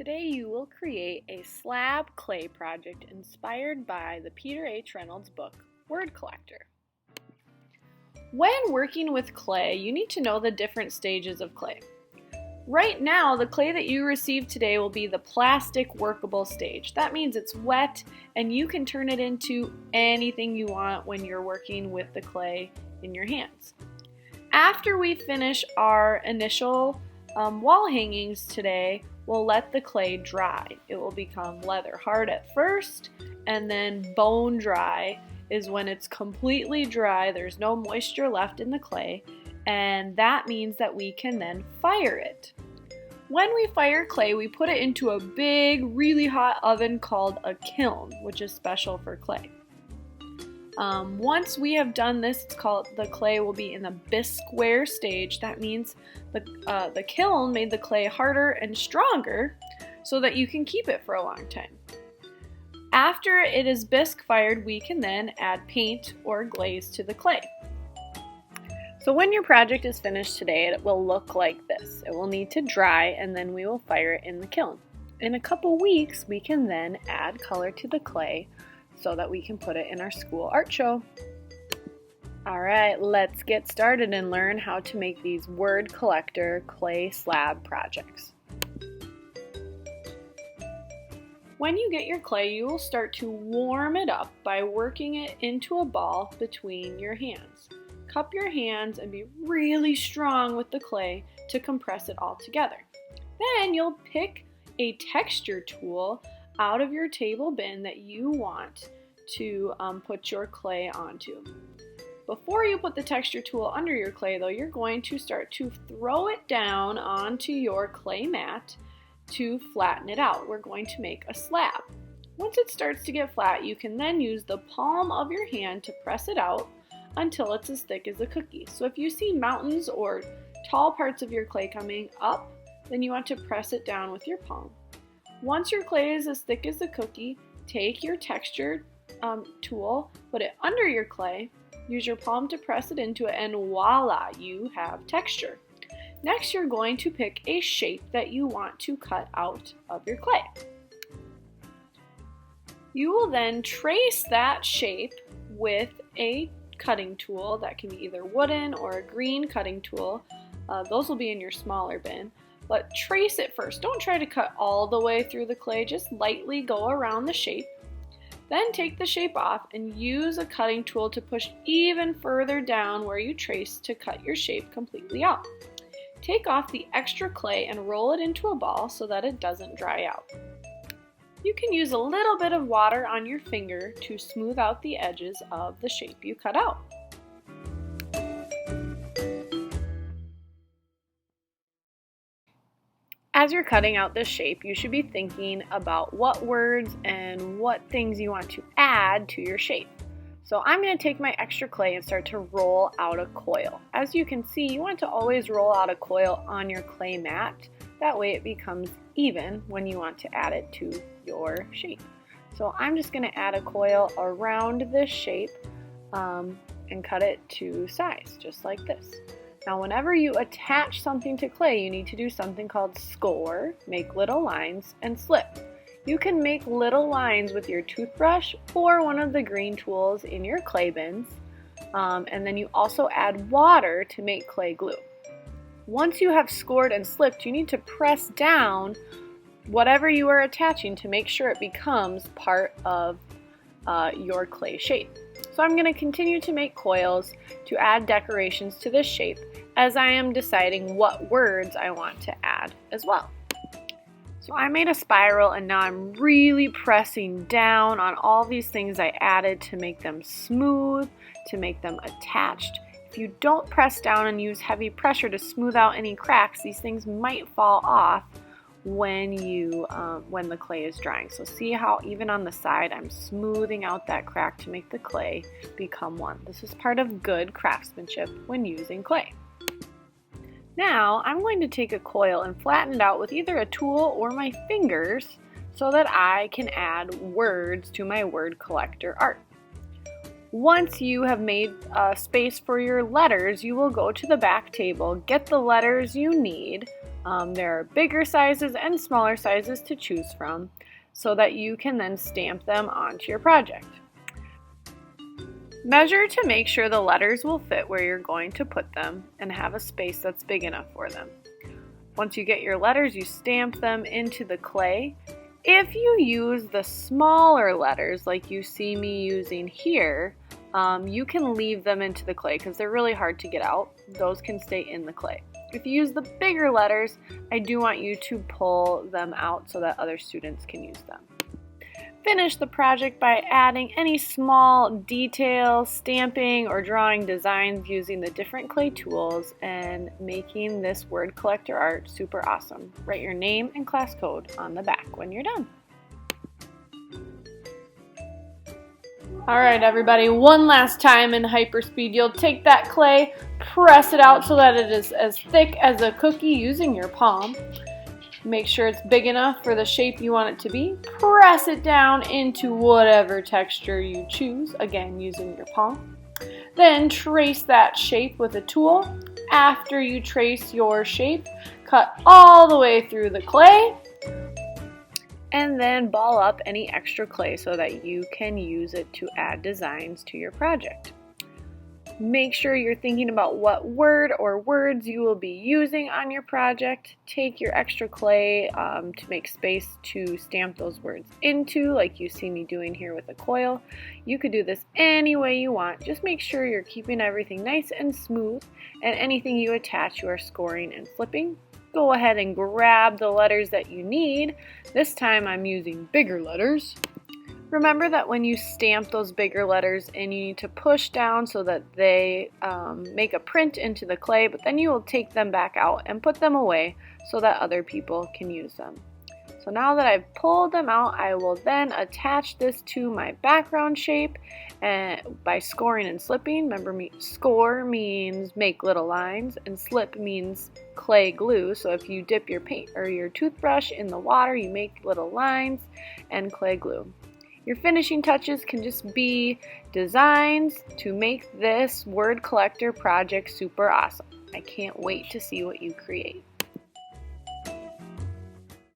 Today you will create a slab clay project inspired by the Peter H Reynolds book, Word Collector. When working with clay, you need to know the different stages of clay. Right now, the clay that you receive today will be the plastic workable stage. That means it's wet and you can turn it into anything you want when you're working with the clay in your hands. After we finish our initial wall hangings today, we'll let the clay dry. It will become leather hard at first, and then bone dry is when it's completely dry. There's no moisture left in the clay, and that means that we can then fire it. When we fire clay, we put it into a big, really hot oven called a kiln, which is special for clay. Once we have done this, the clay will be in the bisque-ware stage. That means the kiln made the clay harder and stronger so that you can keep it for a long time. After it is bisque fired, we can then add paint or glaze to the clay. So when your project is finished today, it will look like this. It will need to dry, and then we will fire it in the kiln. In a couple weeks, we can then add color to the clay so that we can put it in our school art show. Alright, let's get started and learn how to make these Word Collector clay slab projects. When you get your clay, you will start to warm it up by working it into a ball between your hands. Cup your hands and be really strong with the clay to compress it all together. Then you'll pick a texture tool out of your table bin that you want to put your clay onto. Before you put the texture tool under your clay though, you're going to start to throw it down onto your clay mat to flatten it out. We're going to make a slab. Once it starts to get flat, you can then use the palm of your hand to press it out until it's as thick as a cookie. So if you see mountains or tall parts of your clay coming up, then you want to press it down with your palm. Once your clay is as thick as a cookie, take your texture tool, put it under your clay, use your palm to press it into it, and voila, you have texture. Next, you're going to pick a shape that you want to cut out of your clay. You will then trace that shape with a cutting tool that can be either wooden or a green cutting tool. Those will be in your smaller bin. But trace it first. Don't try to cut all the way through the clay. Just lightly go around the shape. Then take the shape off and use a cutting tool to push even further down where you traced to cut your shape completely out. Take off the extra clay and roll it into a ball so that it doesn't dry out. You can use a little bit of water on your finger to smooth out the edges of the shape you cut out. As you're cutting out this shape, you should be thinking about what words and what things you want to add to your shape. So I'm going to take my extra clay and start to roll out a coil. As you can see, you want to always roll out a coil on your clay mat. That way it becomes even when you want to add it to your shape. So I'm just going to add a coil around this shape and cut it to size, just like this. Now whenever you attach something to clay, you need to do something called score, make little lines, and slip. You can make little lines with your toothbrush or one of the green tools in your clay bins, and then you also add water to make clay glue. Once you have scored and slipped, you need to press down whatever you are attaching to make sure it becomes part of your clay shape. So I'm going to continue to make coils to add decorations to this shape as I am deciding what words I want to add as well. So I made a spiral and now I'm really pressing down on all these things I added to make them smooth, to make them attached. If you don't press down and use heavy pressure to smooth out any cracks, these things might fall off when the clay is drying. So see how even on the side I'm smoothing out that crack to make the clay become one. This is part of good craftsmanship when using clay. Now I'm going to take a coil and flatten it out with either a tool or my fingers so that I can add words to my Word Collector art. Once you have made space for your letters, you will go to the back table, get the letters you need, There are bigger sizes and smaller sizes to choose from so that you can then stamp them onto your project. Measure to make sure the letters will fit where you're going to put them and have a space that's big enough for them. Once you get your letters, you stamp them into the clay. If you use the smaller letters like you see me using here, you can leave them into the clay because they're really hard to get out. Those can stay in the clay. If you use the bigger letters, I do want you to pull them out so that other students can use them. Finish the project by adding any small details, stamping, or drawing designs using the different clay tools and making this word collector art super awesome. Write your name and class code on the back when you're done. Alright everybody, one last time in hyperspeed, you'll take that clay, press it out so that it is as thick as a cookie using your palm. Make sure it's big enough for the shape you want it to be. Press it down into whatever texture you choose, again using your palm. Then trace that shape with a tool. After you trace your shape, cut all the way through the clay. And then ball up any extra clay so that you can use it to add designs to your project. Make sure you're thinking about what word or words you will be using on your project. Take your extra clay to make space to stamp those words into, like you see me doing here with the coil. You could do this any way you want. Just make sure you're keeping everything nice and smooth, and anything you attach you are scoring and flipping. Go ahead and grab the letters that you need. This time I'm using bigger letters. Remember that when you stamp those bigger letters in, you need to push down so that they make a print into the clay, but then you will take them back out and put them away so that other people can use them. So now that I've pulled them out, I will then attach this to my background shape by scoring and slipping. Remember, score means make little lines, and slip means clay glue. So if you dip your paint or your toothbrush in the water, you make little lines and clay glue. Your finishing touches can just be designs to make this word collector project super awesome. I can't wait to see what you create.